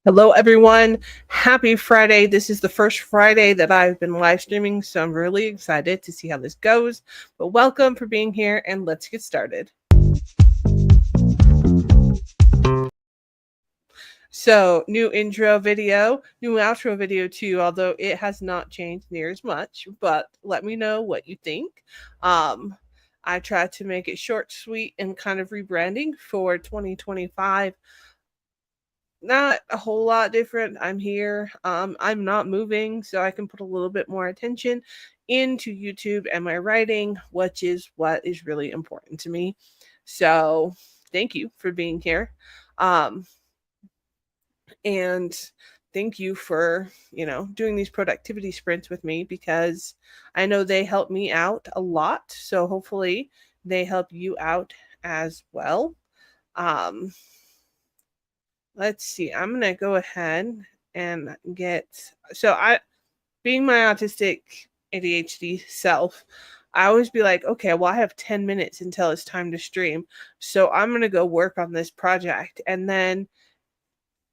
Hello, everyone. Happy Friday. This is the first Friday that I've been live streaming, so I'm really excited to see how this goes. But welcome for being here, and let's get started. So, new intro video, new outro video too, although it has not changed near as much, but let me know what you think. Um, I tried to make it short, sweet, and kind of rebranding for 2025. Not a whole lot different. I'm here. I'm not moving, so I can put a little bit more attention into YouTube and my writing, which is what is really important to me. So, thank you for being here. Um, and thank you for, doing these productivity sprints with me because I know they help me out a lot. So, hopefully, they help you out as well. Um, let's see. I'm going to go ahead and get being my autistic ADHD self, I always be like, okay, well, I have 10 minutes until it's time to stream. So I'm going to go work on this project. And then,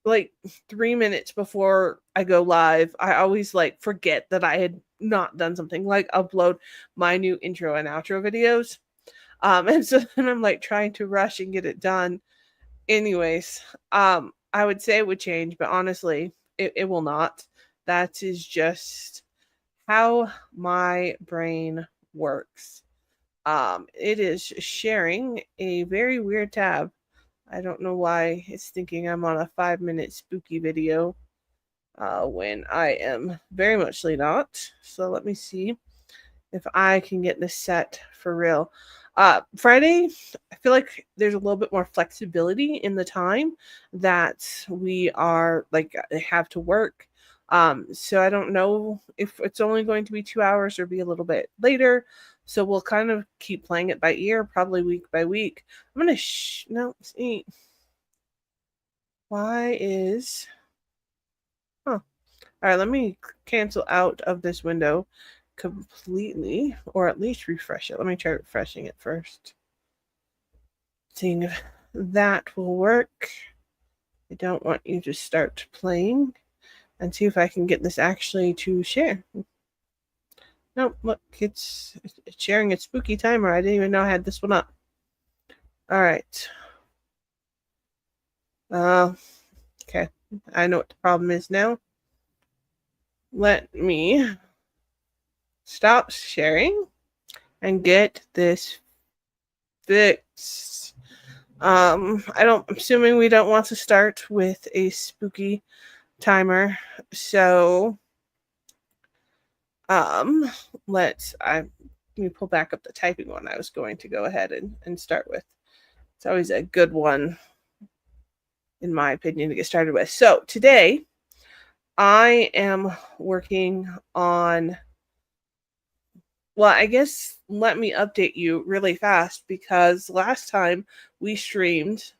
like, 3 minutes before I go live, I always like forget that I had not done something like upload my new intro and outro videos. And so then I'm like trying to rush and get it done. Anyways, I would say it would change, but honestly, it will not. That is just how my brain works. It is sharing a very weird tab. I don't know why it's thinking I'm on a 5 minute spooky video when I am very muchly not. So let me see if I can get this set for real. Friday, I feel like there's a little bit more flexibility in the time that we are like have to work. So I don't know if it's only going to be 2 hours or be a little bit later. So we'll kind of keep playing it by ear, probably week by week. I'm gonna no see why is huh. All right, let me cancel out of this window completely, or at least refresh it. Let me try refreshing it first. Seeing if that will work. I don't want you to start playing and see if I can get this actually to share. Nope, look, it's sharing its spooky timer. I didn't even know I had this one up. All right. Okay. I know what the problem is now. Let me stop sharing and get this fixed. I'm assuming we don't want to start with a spooky timer. So let me pull back up the typing one I was going to go ahead and start with. It's always a good one, in my opinion, to get started with. So today I am working on, well, I guess let me update you really fast because last time we streamed,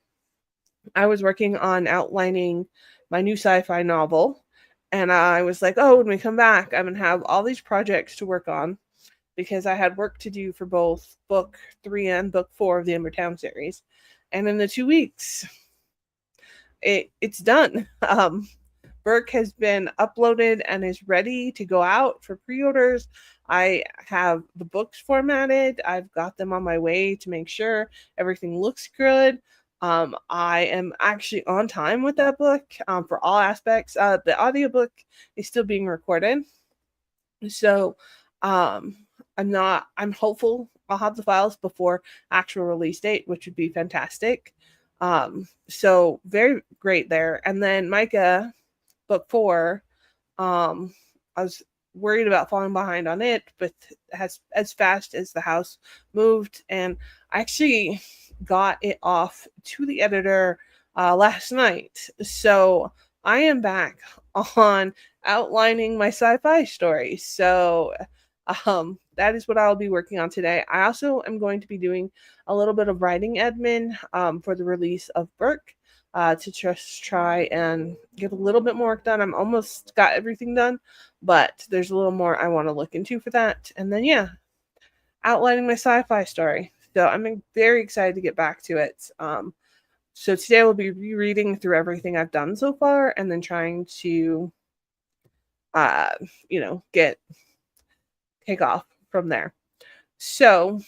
I was working on outlining my new sci-fi novel. And I was like, oh, when we come back, I'm going to have all these projects to work on because I had work to do for both book 3 and book 4 of the Embertown series. And in the 2 weeks, it's done. Burke has been uploaded and is ready to go out for pre-orders. I have the books formatted. I've got them on my way to make sure everything looks good. I am actually on time with that book for all aspects. The audiobook is still being recorded. So um, I'm hopeful I'll have the files before actual release date, which would be fantastic. So very great there. And then Micah book 4, I was worried about falling behind on it, but as fast as the house moved, and I actually got it off to the editor last night. So I am back on outlining my sci-fi story. So that is what I'll be working on today. I also am going to be doing a little bit of writing admin for the release of Burke to just try and get a little bit more work done. I'm almost got everything done, but there's a little more I want to look into for that. And then, yeah, outlining my sci-fi story. So I'm very excited to get back to it. So today I will be rereading through everything I've done so far and then trying to, uh, get take off from there. So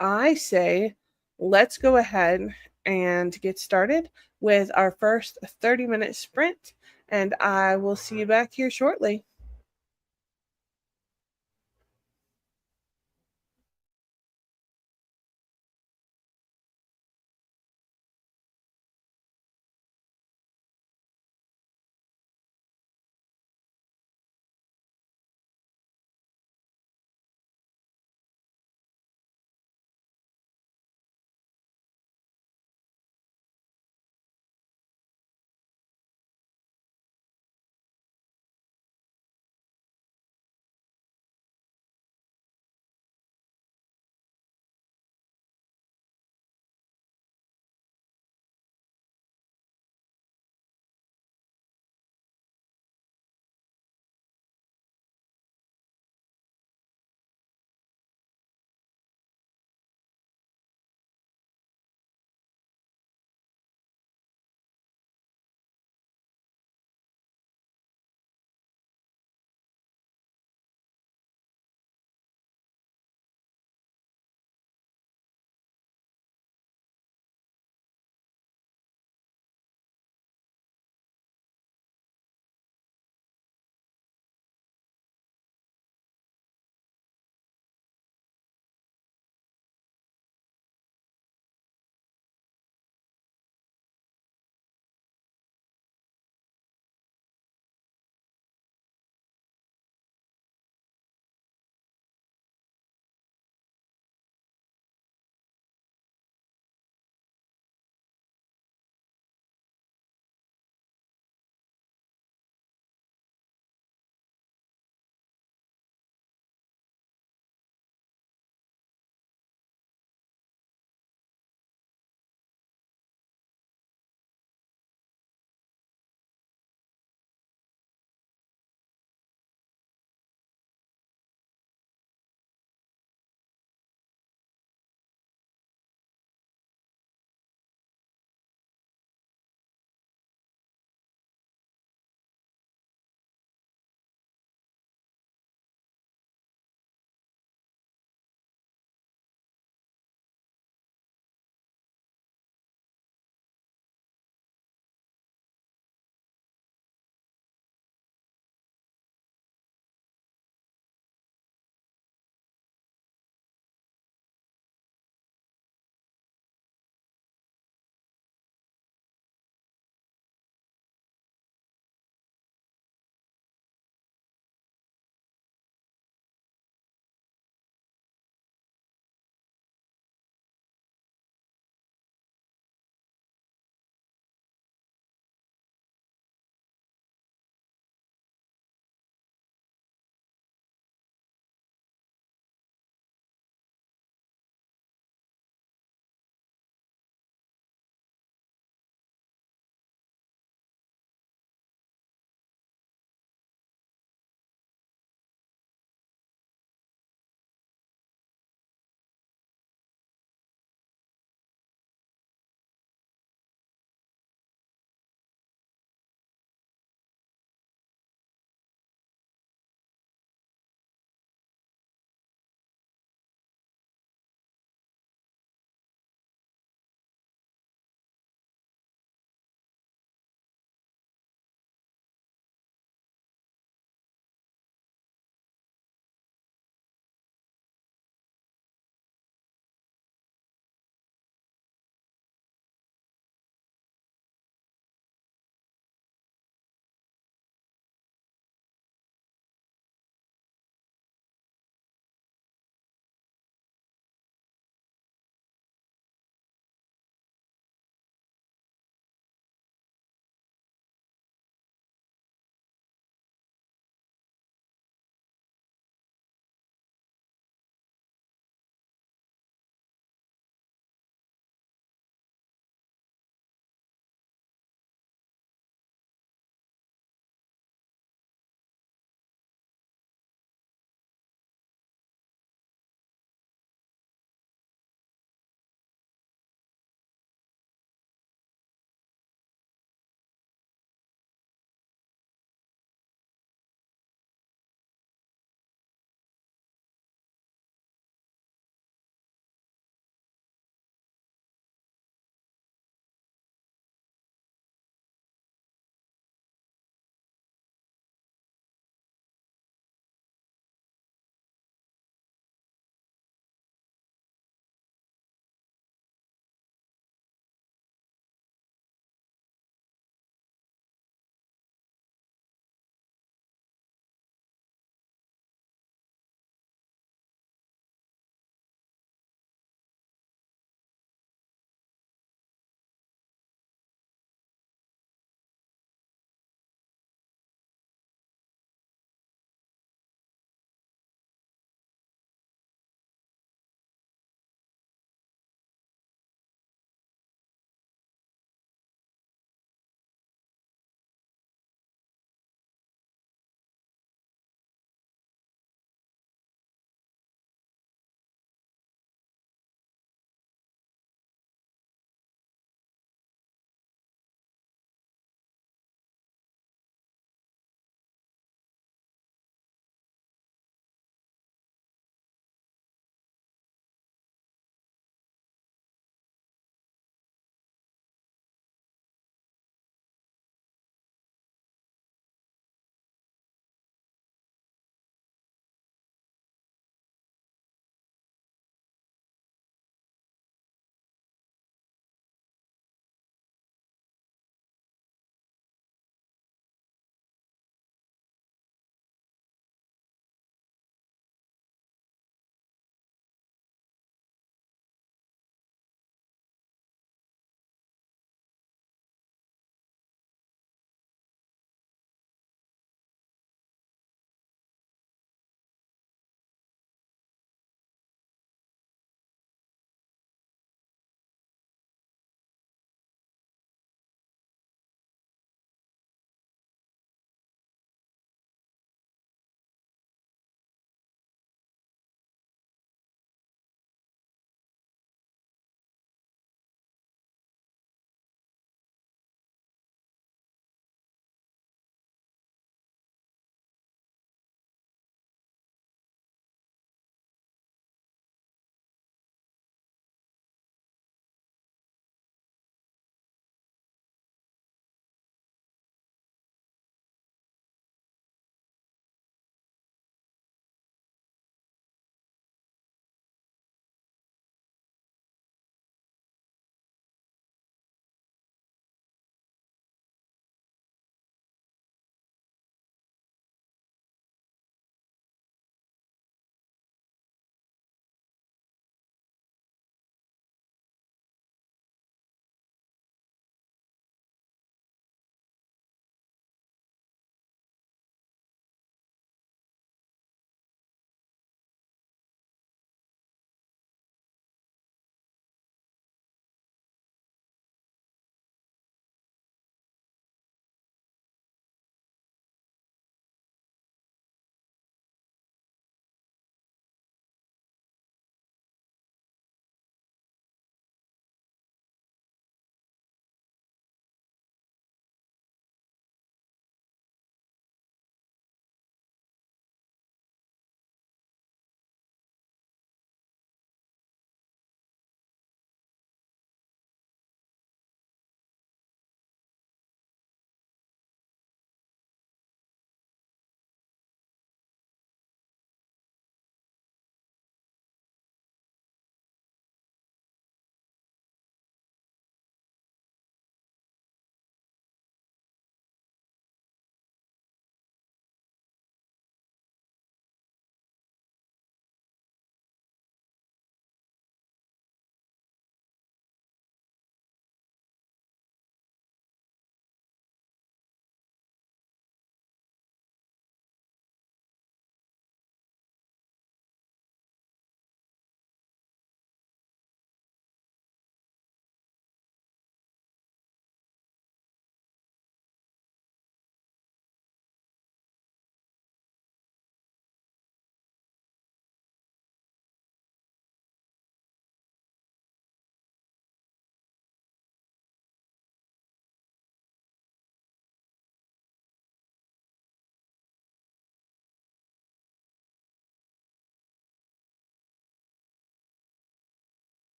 I say let's go ahead and get started with our first 30-minute sprint, and I will see you back here shortly.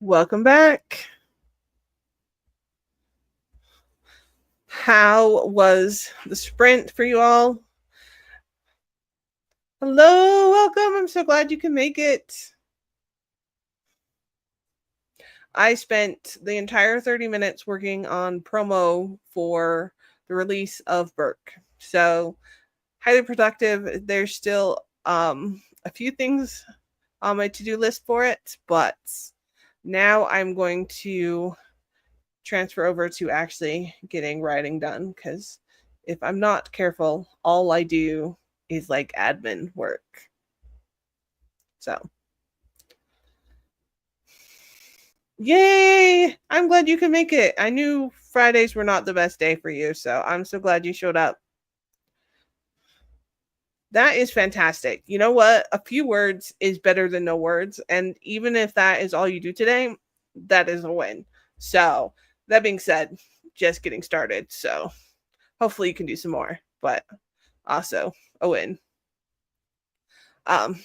Welcome back. How was the sprint for you all? Hello, welcome. I'm so glad you can make it. I spent the entire 30 minutes working on promo for the release of Berk. So, highly productive. There's still a few things on my to-do list for it, but now I'm going to transfer over to actually getting writing done, because if I'm not careful, all I do is like admin work. So, yay! I'm glad you can make it. I knew Fridays were not the best day for you, so I'm so glad you showed up. That is fantastic. You know what? A few words is better than no words. And even if that is all you do today, that is a win. So, that being said, just getting started. So, hopefully you can do some more, but also a win. Um,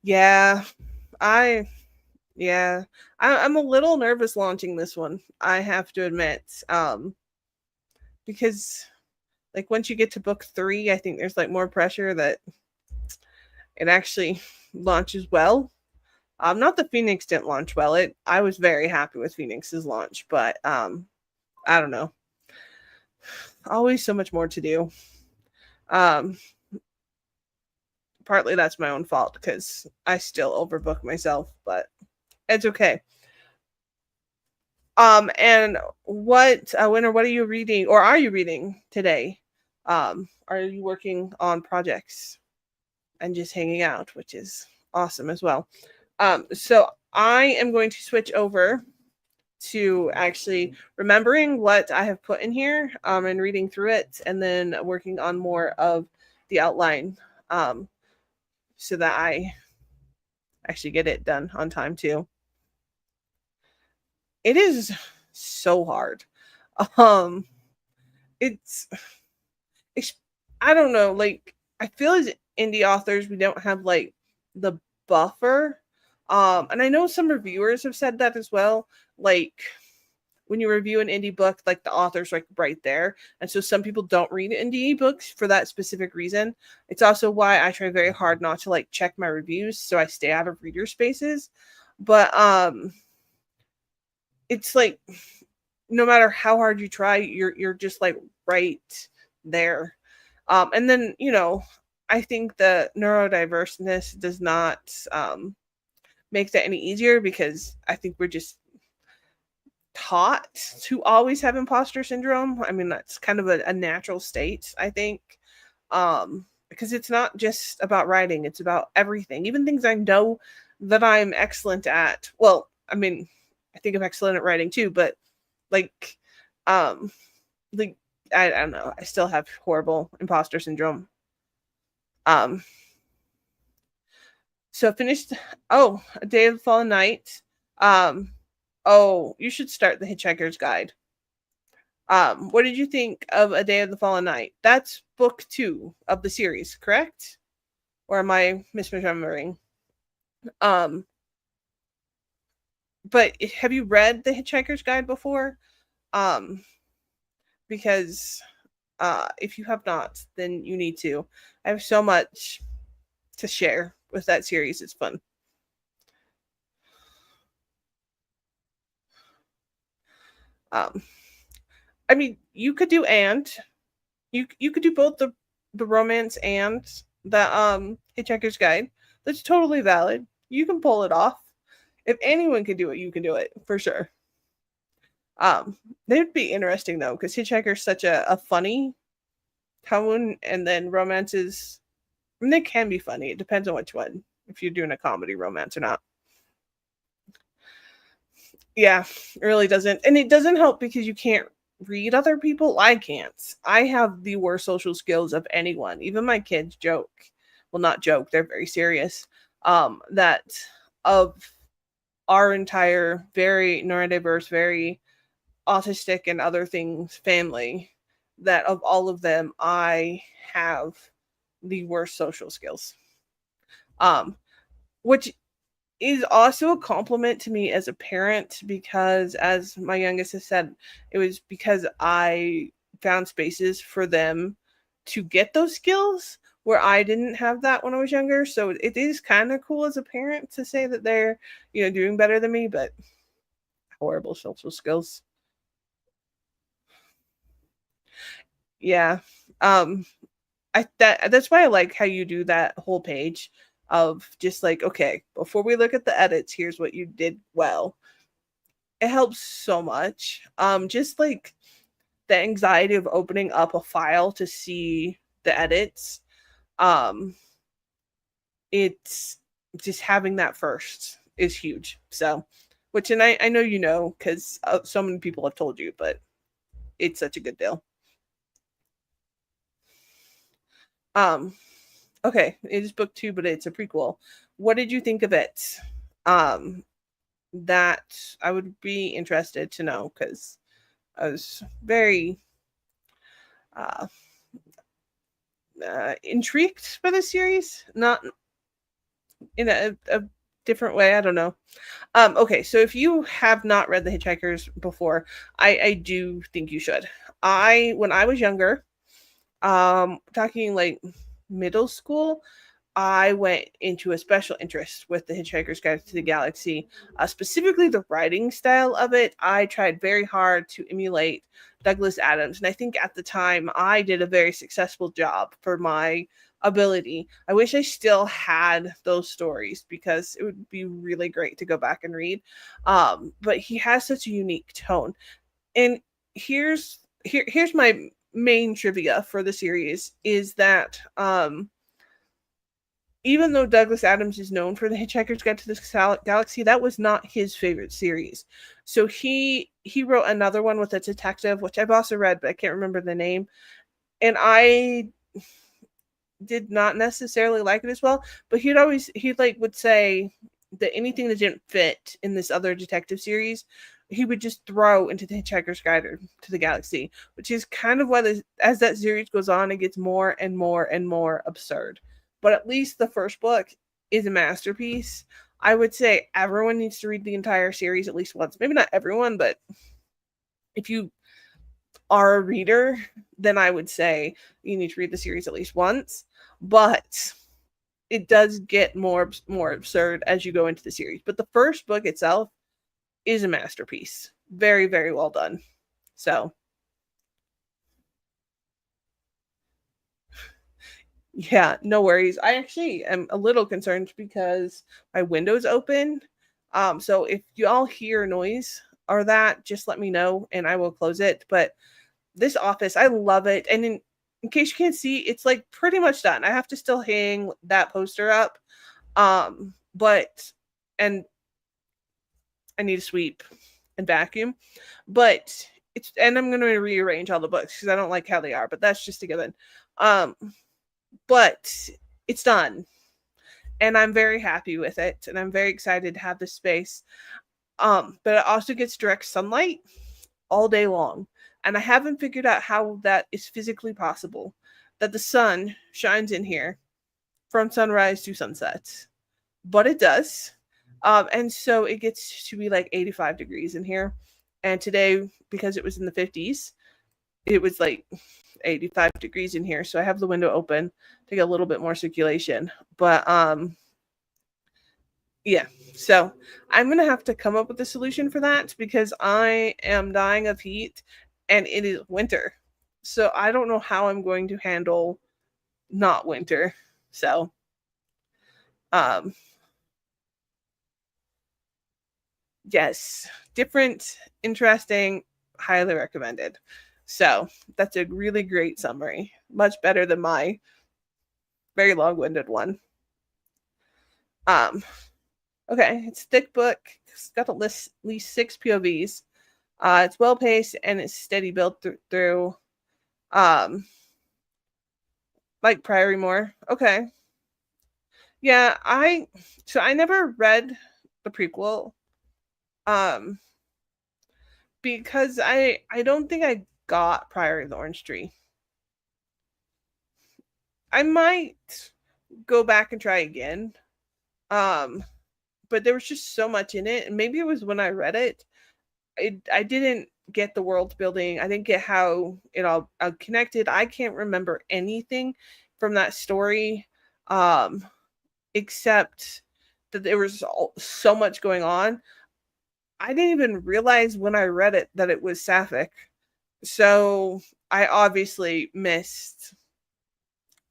yeah, I, yeah, I'm a little nervous launching this one. I have to admit, because like once you get to book 3, I think there's like more pressure that it actually launches well. Not that Phoenix didn't launch well. I was very happy with Phoenix's launch, but I don't know. Always so much more to do. Um, Partly that's my own fault because I still overbook myself, but it's okay. And what Winter, what are you reading, or are you reading today? Are you working on projects and just hanging out, which is awesome as well. So I am going to switch over to actually remembering what I have put in here, and reading through it, and then working on more of the outline, so that I actually get it done on time too. It is so hard. Um, it's, it's I don't know, like I feel as indie authors we don't have like the buffer. And I know some reviewers have said that as well. Like when you review an indie book, like the author's like right there. And so some people don't read indie books for that specific reason. It's also why I try very hard not to like check my reviews so I stay out of reader spaces. But it's like no matter how hard you try, you're just like right there. And then, I think the neurodiverseness does not make that any easier, because I think we're just taught to always have imposter syndrome. I mean, that's kind of a natural state, I think. Because it's not just about writing, it's about everything, even things I know that I'm excellent at. Well, I mean, I think I'm excellent at writing too, but like, um, like I don't know, I still have horrible imposter syndrome. Um, so finished. Oh, A Day of the Fallen Night. Um, oh, you should start The Hitchhiker's Guide. What did you think of A Day of the Fallen Night? That's book 2 of the series, correct? Or am I misremembering? Um, but have you read The Hitchhiker's Guide before? Um, because if you have not, then you need to. I have so much to share with that series. It's fun. Um, I mean, you could do and you could do both the romance and the Hitchhiker's Guide. That's totally valid. You can pull it off. If anyone can do it, you can do it for sure. Um, they would be interesting though, because Hitchhiker's such a funny tone, and then romances. I mean, they can be funny. It depends on which one. If you're doing a comedy romance or not. Yeah, it really doesn't. And it doesn't help because you can't read other people. I can't. I have the worst social skills of anyone. Even my kids joke. Well, not joke, they're very serious. That of our entire very neurodiverse, very autistic and other things family, that of all of them, I have the worst social skills. Um, which is also a compliment to me as a parent because, as my youngest has said, it was because I found spaces for them to get those skills where I didn't have that when I was younger. So it is kind of cool as a parent to say that they're, doing better than me, but horrible social skills. Yeah. Um that's why I like how you do that whole page of just like, okay, before we look at the edits, here's what you did well. It helps so much. Just like the anxiety of opening up a file to see the edits. Um it's just having that first is huge. So, which, and I know because so many people have told you, but it's such a good deal. Um, okay, it is book 2, but it's a prequel. What did you think of it? Um, that I would be interested to know because I was very uh, intrigued by the series, not in a different way. I don't know. Okay, so if you have not read The Hitchhikers before, I do think you should. When I was younger, talking like middle school, I went into a special interest with The Hitchhiker's Guide to the Galaxy, specifically the writing style of it. I tried very hard to emulate Douglas Adams, and I think at the time I did a very successful job for my ability. I wish I still had those stories because it would be really great to go back and read. But he has such a unique tone. And here's my main trivia for the series is that even though Douglas Adams is known for The Hitchhiker's Guide to the Galaxy, that was not his favorite series. So he wrote another one with a detective, which I've also read, but I can't remember the name. And I did not necessarily like it as well. But he like would say that anything that didn't fit in this other detective series, he would just throw into The Hitchhiker's Guide to the Galaxy, which is kind of why as that series goes on, it gets more and more and more absurd. But at least the first book is a masterpiece. I would say everyone needs to read the entire series at least once. Maybe not everyone, but if you are a reader, then I would say you need to read the series at least once. But it does get more absurd as you go into the series. But the first book itself is a masterpiece. Very, very well done. So, yeah, no worries. I actually am a little concerned because my window's open. So if you all hear noise or that, just let me know and I will close it. But this office, I love it. And in case you can't see, it's like pretty much done. I have to still hang that poster up. But and I need to sweep and vacuum. But I'm going to rearrange all the books because I don't like how they are, but that's just a given. Um, but it's done. And I'm very happy with it. And I'm very excited to have this space. But it also gets direct sunlight all day long. And I haven't figured out how that is physically possible. That the sun shines in here from sunrise to sunset. But it does. And so it gets to be like 85 degrees in here. And today, because it was in the 50s, it was like 85 degrees in here. So I have the window open to get a little bit more circulation. But yeah, so I'm going to have to come up with a solution for that because I am dying of heat and it is winter. So I don't know how I'm going to handle not winter. So um yes, different, interesting, highly recommended. So that's a really great summary. Much better than my very long-winded one. Um, okay, it's a thick book. It's got at least 6 POVs. It's well paced and it's steady built through. Um, like Priory Moore. Okay, yeah. I never read the prequel. Um, because I don't think I got Priory of the Orange Tree. I might go back and try again. Um, but there was just so much in it, and maybe it was when I read it, I didn't get the world building. I didn't get how it all connected. I can't remember anything from that story, um, except that there was so much going on. I didn't even realize when I read it that it was sapphic. So I obviously missed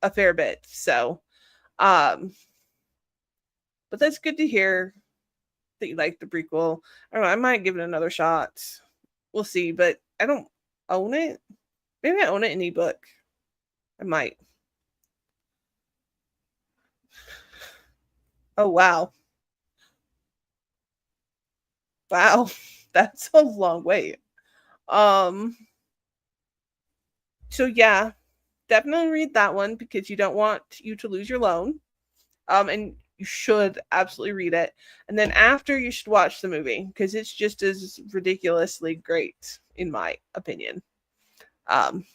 a fair bit. So, um, but that's good to hear that you like the prequel. I don't know. I might give it another shot. We'll see, but I don't own it. Maybe I own it in ebook. I might. Oh wow. Wow. That's a long wait. Um so yeah, definitely read that one because you don't want you to lose your loan. And you should absolutely read it. And then after you should watch the movie because it's just as ridiculously great in my opinion. Um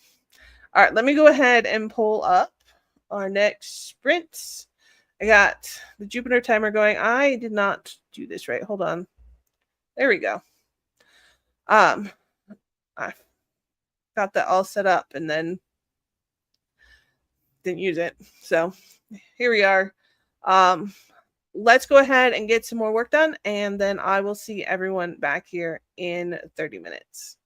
all right, let me go ahead and pull up our next sprints. I got the Jupiter timer going. I did not do this right. Hold on. There we go. Um, I got that all set up and then didn't use it. So here we are. Um, let's go ahead and get some more work done, and then I will see everyone back here in 30 minutes.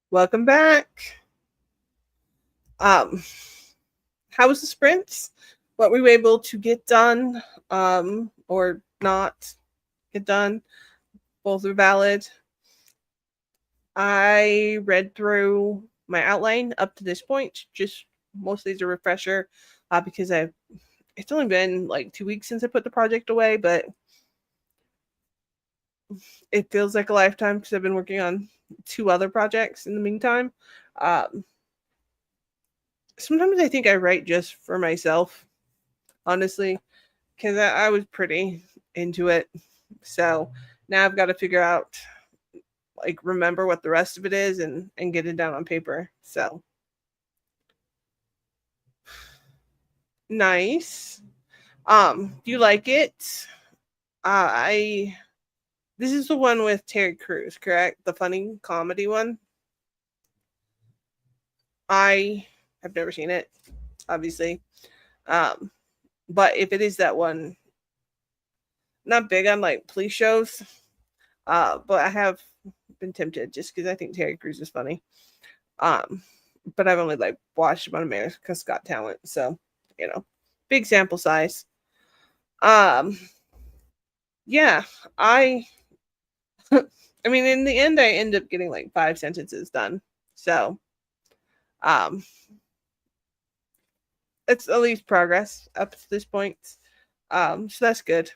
Welcome back. How was the sprints? What were you able to get done, or not get done? Both are valid. I read through my outline up to this point, just mostly as a refresher, because it's only been like 2 weeks since I put the project away, but it feels like a lifetime because I've been working on 2 other projects in the meantime. Sometimes I think I write just for myself, honestly, because I was pretty into it. So now I've got to figure out, like, remember what the rest of it is and get it down on paper. So nice. Do you like it? I This is the one with Terry Crews, correct? The funny comedy one. I have never seen it, obviously. Um, but if it is that one, not big on like police shows. But I have been tempted just because I think Terry Crews is funny. Um, but I've only like watched him on America's Got Talent, so big sample size. Um, yeah, I I mean, in the end, I end up getting like 5 sentences done. So, um, it's at least progress up to this point. So that's good.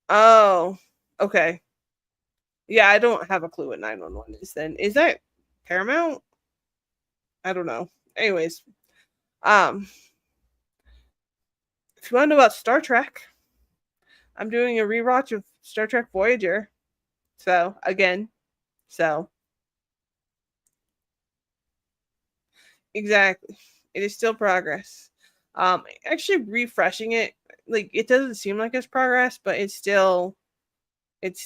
Oh, okay. Yeah, I don't have a clue what 911 is then. Is that Paramount? I don't know. Anyways, um, if you want to know about Star Trek, I'm doing a rewatch of Star Trek Voyager. So, again, so exactly. It is still progress. Actually refreshing it, like, it doesn't seem like it's progress, but it's still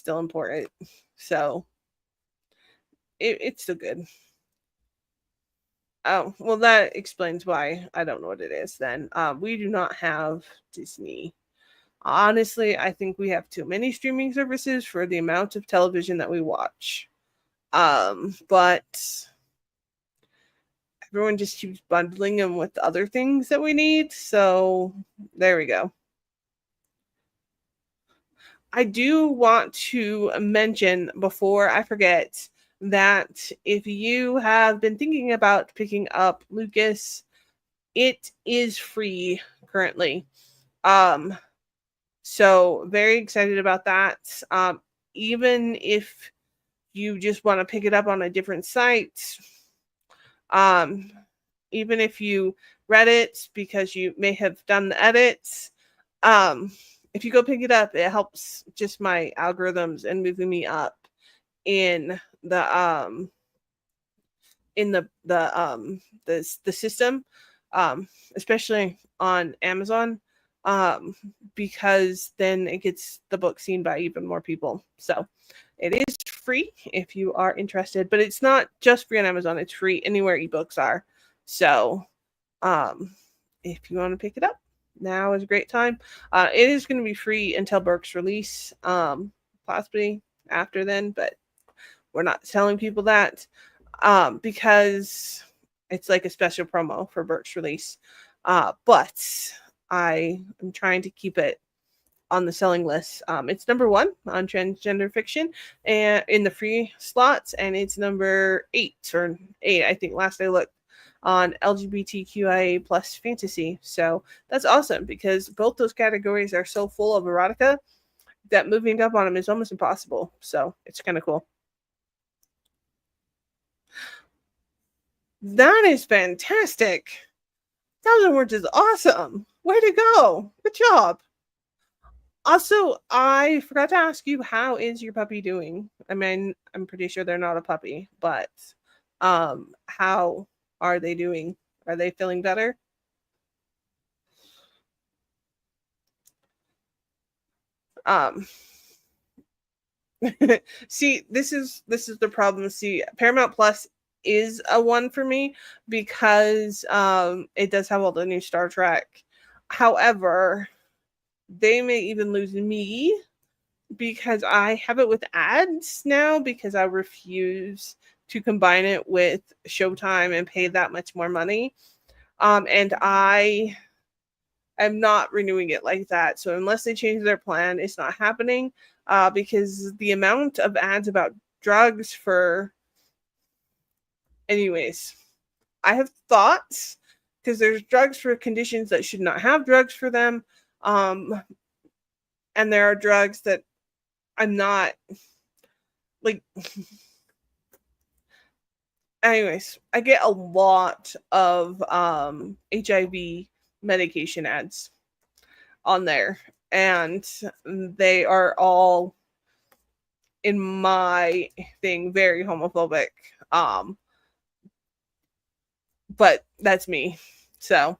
important. So, it's still good. Oh, well, that explains why I don't know what it is then. We do not have Disney. Honestly, I think we have too many streaming services for the amount of television that we watch. But everyone just keeps bundling them with other things that we need. So there we go. I do want to mention before I forget that if you have been thinking about picking up Lucas, it is free currently. Um, so very excited about that. Even if you just want to pick it up on a different site, um, even if you read it because you may have done the edits, if you go pick it up, it helps just my algorithms and moving me up in the system, especially on Amazon, because then it gets the book seen by even more people. So it is free if you are interested, but it's not just free on Amazon, it's free anywhere ebooks are. So if you want to pick it up, now is a great time. It is going to be free until Burke's release, possibly after then, but we're not telling people that, because it's like a special promo for Burke's release. But I am trying to keep it on the selling list. It's number 1 on transgender fiction and in the free slots, and it's number 8, I think, last I looked, on LGBTQIA plus fantasy. So that's awesome because both those categories are so full of erotica that moving up on them is almost impossible. So it's kind of cool. That is fantastic. 1,000 words is awesome. Way to go. Good job. Also, I forgot to ask you, how is your puppy doing? I mean, I'm pretty sure they're not a puppy, but how are they doing? Are they feeling better? Um See, this is the problem. See, Paramount Plus is a one for me because it does have all the new Star Trek. However, they may even lose me because I have it with ads now because I refuse to combine it with Showtime and pay that much more money. And I am not renewing it like that. So unless they change their plan, it's not happening. Because the amount of ads about drugs for, anyways, I have thoughts because there's drugs for conditions that should not have drugs for them. And there are drugs that I'm not like. Anyways, I get a lot of HIV medication ads on there, and they are all, in my thing, very homophobic. But that's me. So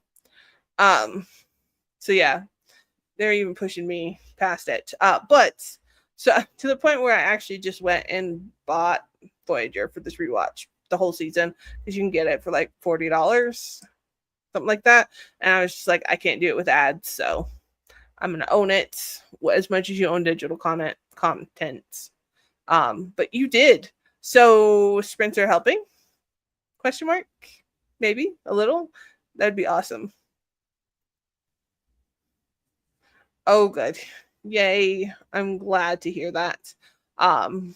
yeah, they're even pushing me past it. But so to the point where I actually just went and bought Voyager for this rewatch, the whole season, because you can get it for like $40, something like that. And I was just like, I can't do it with ads, so I'm gonna own it as much as you own digital content. But you did. So Spencer helping? Question mark? Maybe a little. That'd be awesome. Oh, good. Yay. I'm glad to hear that. And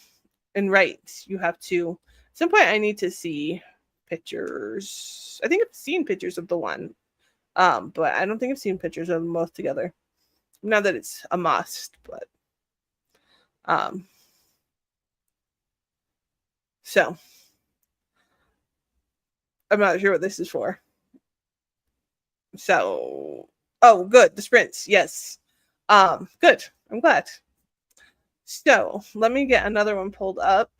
right, you have to. At some point, I need to see pictures. I think I've seen pictures of the one, but I don't think I've seen pictures of them both together. Not that it's a must, but so I'm not sure what this is for. So, oh, good. The sprints, yes. Good. I'm glad. So let me get another one pulled up.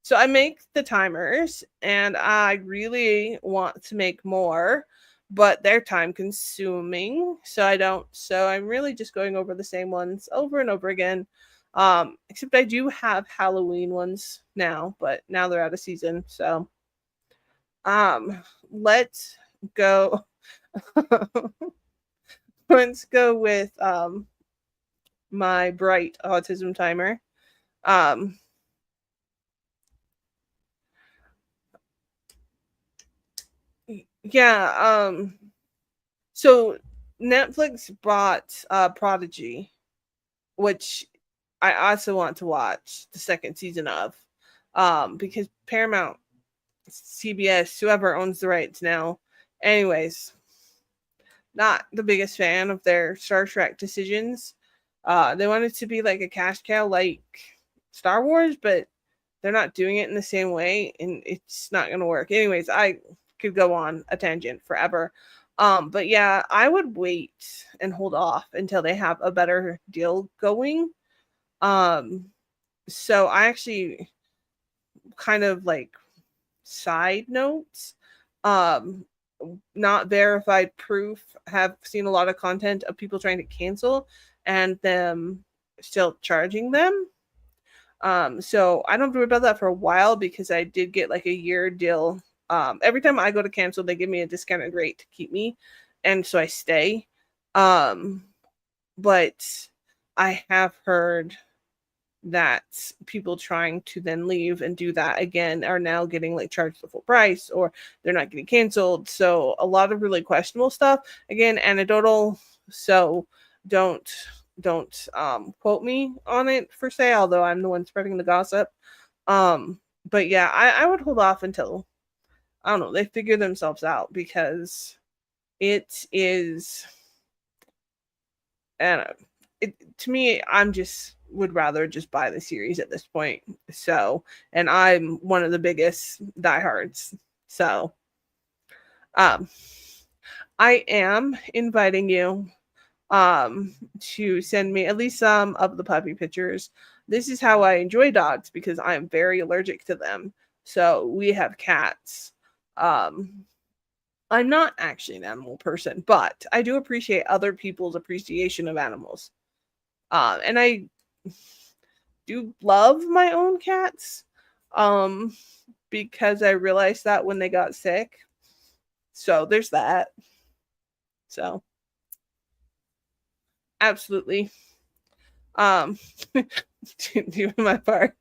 So I make the timers, and I really want to make more, but they're time consuming, so I don't. So I'm really just going over the same ones over and over again. Except I do have Halloween ones now, but now they're out of season. So let's go. Let's go with my bright autism timer. Yeah, so Netflix bought Prodigy, which I also want to watch the second season of, because Paramount, CBS, whoever owns the rights now. Anyways, not the biggest fan of their Star Trek decisions. They want it to be like a cash cow like Star Wars, but they're not doing it in the same way, and it's not going to work. Anyways, I could go on a tangent forever. But yeah, I would wait and hold off until they have a better deal going. So I actually, kind of like side notes, um not verified proof, have seen a lot of content of people trying to cancel and them still charging them. So I don't have to worry about that for a while because I did get like a year deal. Every time I go to cancel, they give me a discounted rate to keep me, and so I stay. But I have heard that people trying to then leave and do that again are now getting like charged the full price, or they're not getting canceled. So a lot of really questionable stuff. Again, anecdotal. So don't quote me on it per se, although I'm the one spreading the gossip. But yeah, I would hold off until, I don't know, they figure themselves out, because it is, and to me, I'm just would rather just buy the series at this point. So, and I'm one of the biggest diehards. So, I am inviting you to send me at least some of the puppy pictures. This is how I enjoy dogs, because I'm very allergic to them. So we have cats. I'm not actually an animal person, but I do appreciate other people's appreciation of animals. And I do love my own cats, um, because I realized that when they got sick. So there's that. So absolutely. Um, doing my part.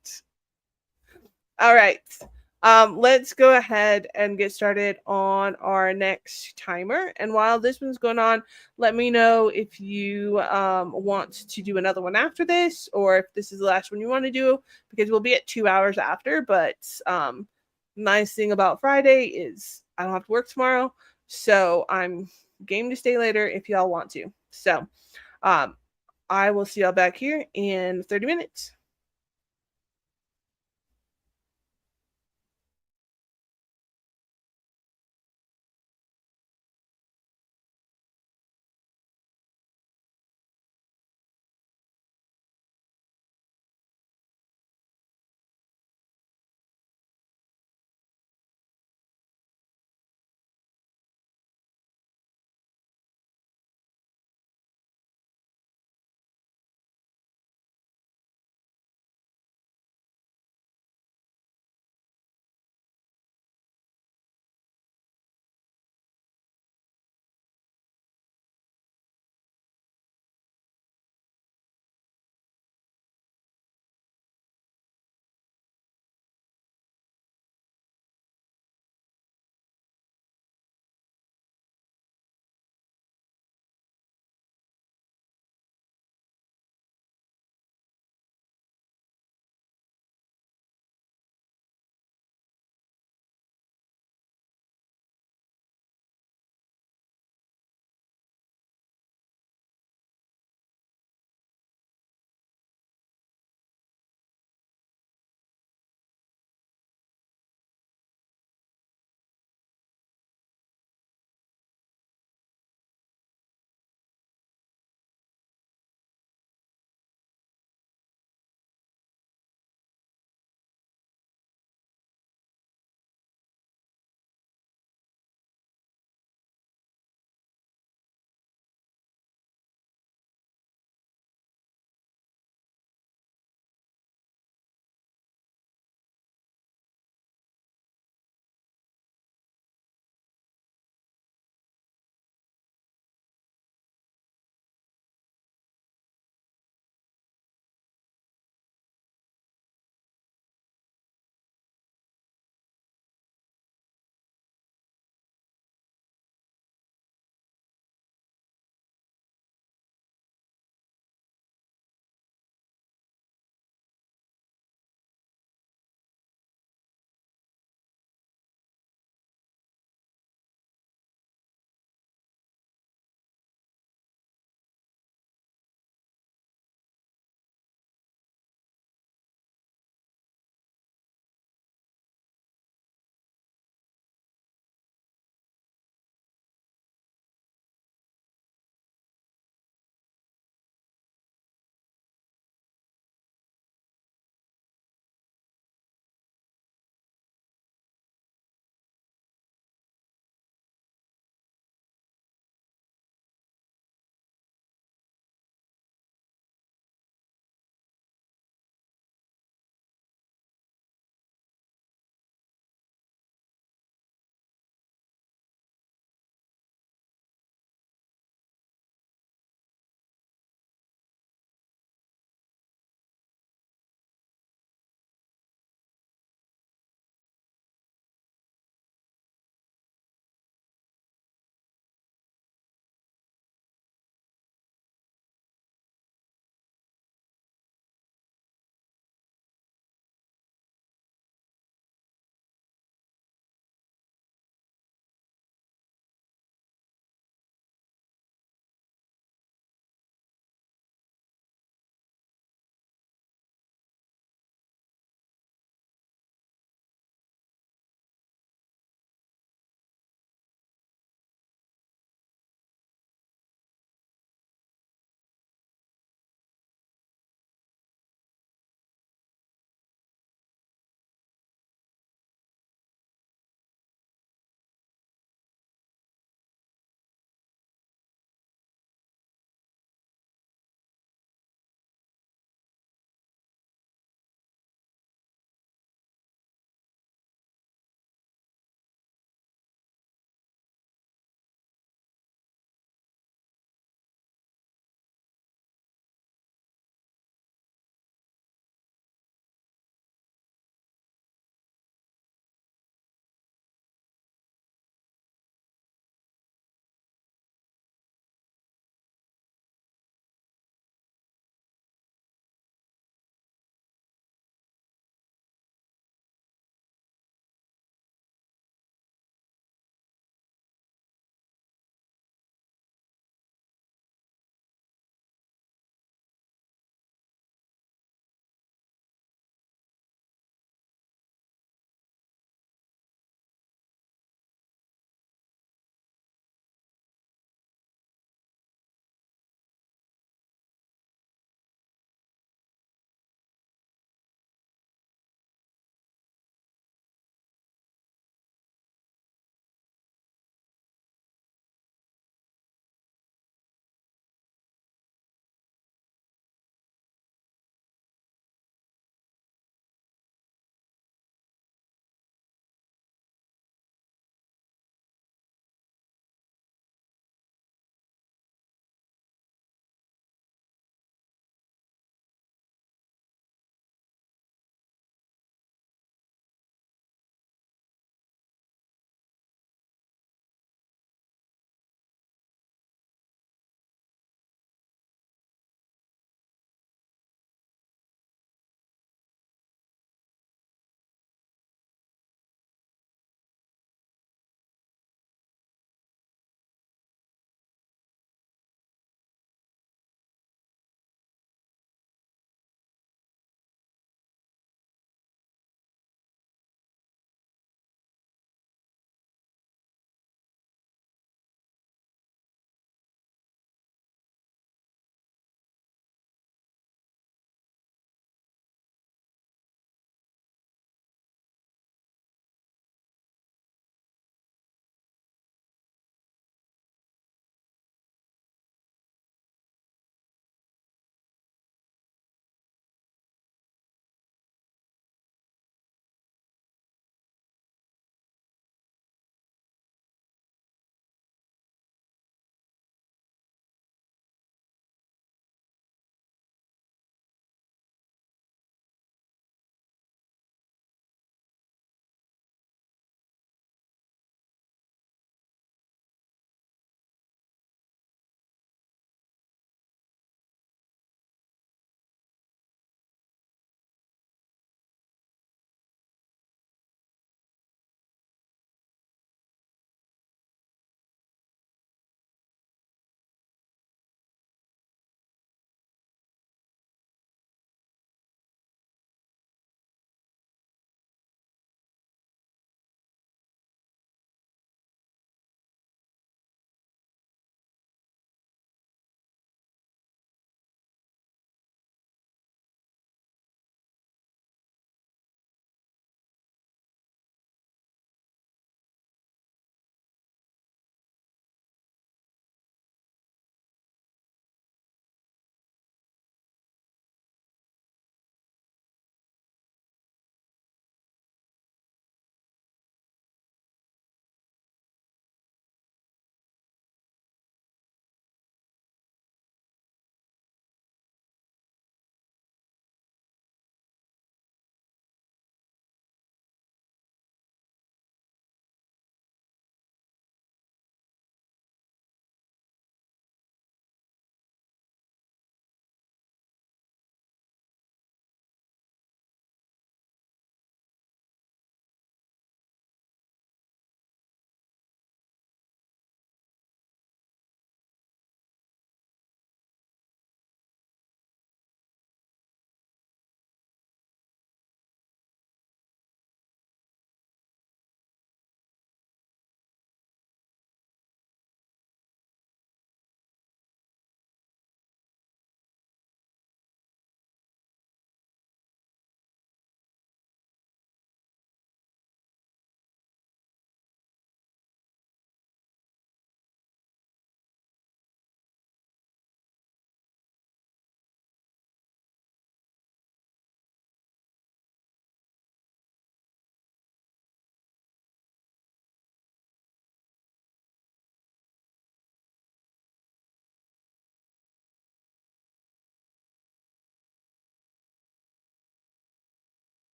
All right. Let's go ahead and get started on our next timer. And while this one's going on, let me know if you want to do another one after this, or if this is the last one you want to do, because we'll be at 2 hours after. But nice thing about Friday is I don't have to work tomorrow, so I'm game to stay later if y'all want to. So um, I will see y'all back here in 30 minutes.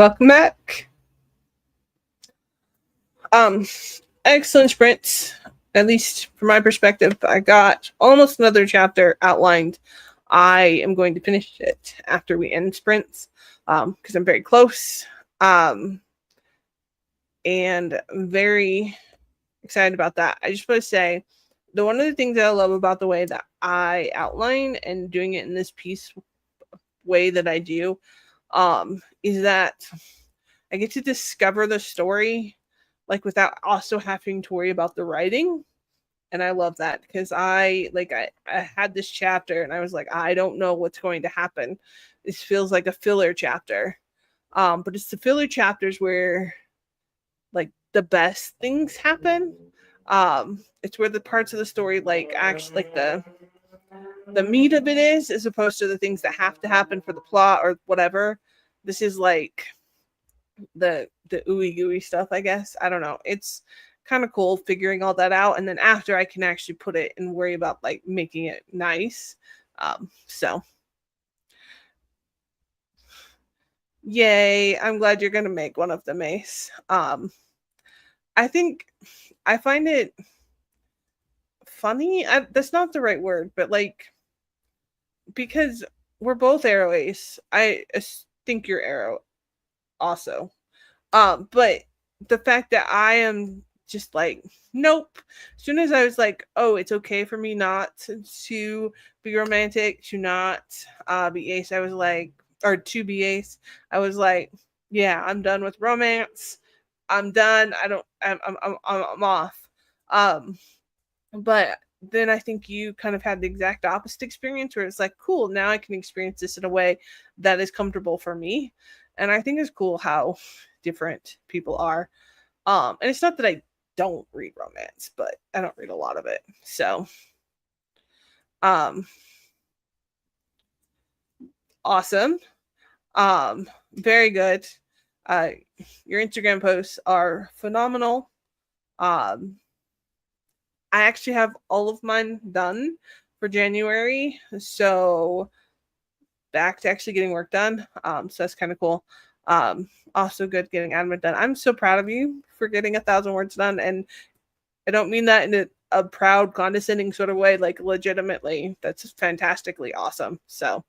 Welcome back. Excellent sprints. At least from my perspective, I got almost another chapter outlined. I am going to finish it after we end sprints because I'm very close. And I'm very excited about that. I just want to say one of the things that I love about the way that I outline and doing it in this piece way that I do is that I get to discover the story like without also having to worry about the writing. And I love that because I had this chapter and I was like, I don't know what's going to happen. This feels like a filler chapter. But it's the filler chapters where like the best things happen. It's where the parts of the story like actually like the meat of it is, as opposed to the things that have to happen for the plot or whatever. This is like the ooey gooey stuff, I guess. I don't know. It's kind of cool figuring all that out, and then after I can actually put it and worry about like making it nice. So yay, I'm glad you're gonna make one of them, Ace. I think I find it funny. That's not the right word, but like because we're both Arrow Ace. I think you're Arrow also. But the fact that I am just like, nope. As soon as I was like, oh, it's okay for me not to be romantic, to not be Ace, I was like, or to be Ace, I was like, yeah, I'm done with romance. I'm done. I'm off. But then I think you kind of had the exact opposite experience where it's like, cool, now I can experience this in a way that is comfortable for me. And I think it's cool how different people are. And it's not that I don't read romance, but I don't read a lot of it. So awesome. Very good. Your Instagram posts are phenomenal. I actually have all of mine done for January. So back to actually getting work done. So that's kind of cool. Also good getting admin done. I'm so proud of you for getting 1,000 words done. And I don't mean that in a proud, condescending sort of way, like legitimately. That's fantastically awesome. So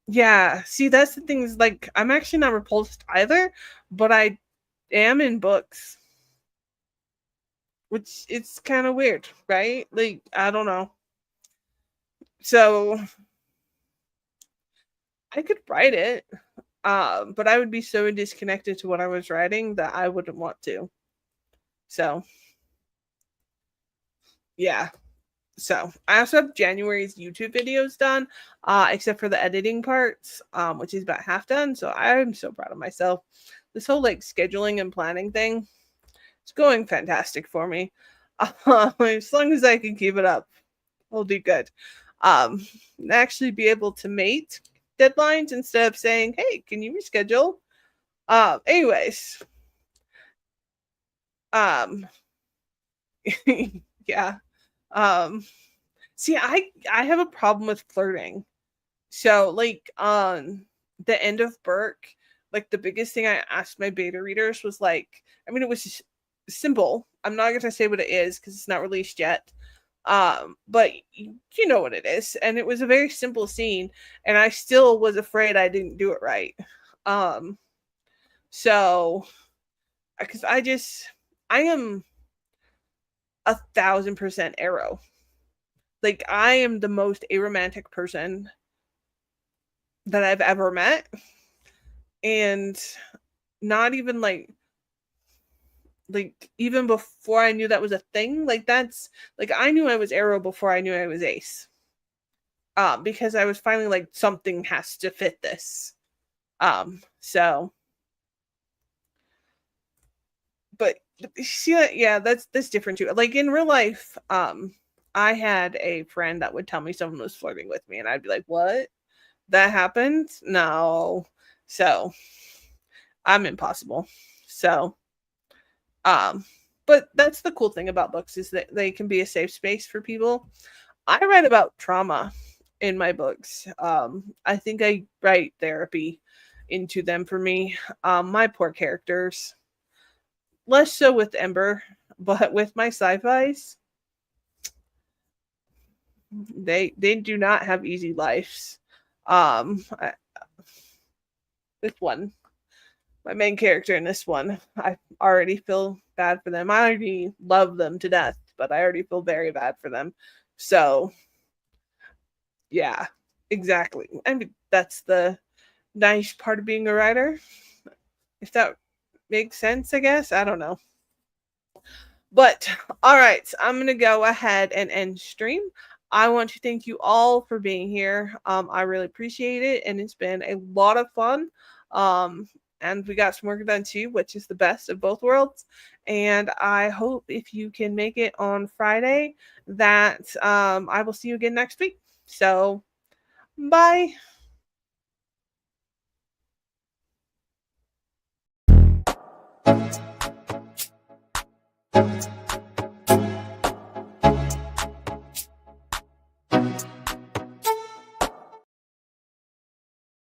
yeah, see, that's the thing is like I'm actually not repulsed either, but I am in books. Which it's kind of weird, right? Like, I don't know. So I could write it, but I would be so disconnected to what I was writing that I wouldn't want to. So, yeah. So I also have January's YouTube videos done, except for the editing parts, which is about half done. So I'm so proud of myself. This whole like scheduling and planning thing, it's going fantastic for me. As long as I can keep it up, we'll do good. Actually be able to mate deadlines instead of saying, hey, can you reschedule? Anyways. Yeah. See, I have a problem with flirting. So like on the end of Burke, like the biggest thing I asked my beta readers was like, I mean, it was simple. I'm not gonna say what it is because it's not released yet. But you know what it is, and it was a very simple scene, and I still was afraid I didn't do it right. So because I am 1,000% Arrow. Like I am the most aromantic person that I've ever met, and not even like even before I knew that was a thing. Like that's like I knew I was Arrow before I knew I was Ace. Because I was finally like something has to fit this. So but see that yeah, that's different too. Like in real life, I had a friend that would tell me someone was flirting with me and I'd be like, "What? That happened?" No. So I'm impossible. So but that's the cool thing about books is that they can be a safe space for people. I write about trauma in my books. I think I write therapy into them for me. My poor characters, less so with Ember, but with my sci-fis, they do not have easy lives. I, this one, my main character in this one, I already feel bad for them. I already love them to death, but I already feel very bad for them. So yeah, exactly. I mean, that's the nice part of being a writer. If that makes sense, I guess. I don't know. But all right, I'm going to go ahead and end stream. I want to thank you all for being here. I really appreciate it, and it's been a lot of fun. Um, and we got some work done too, which is the best of both worlds. And I hope if you can make it on Friday, that I will see you again next week. So, bye.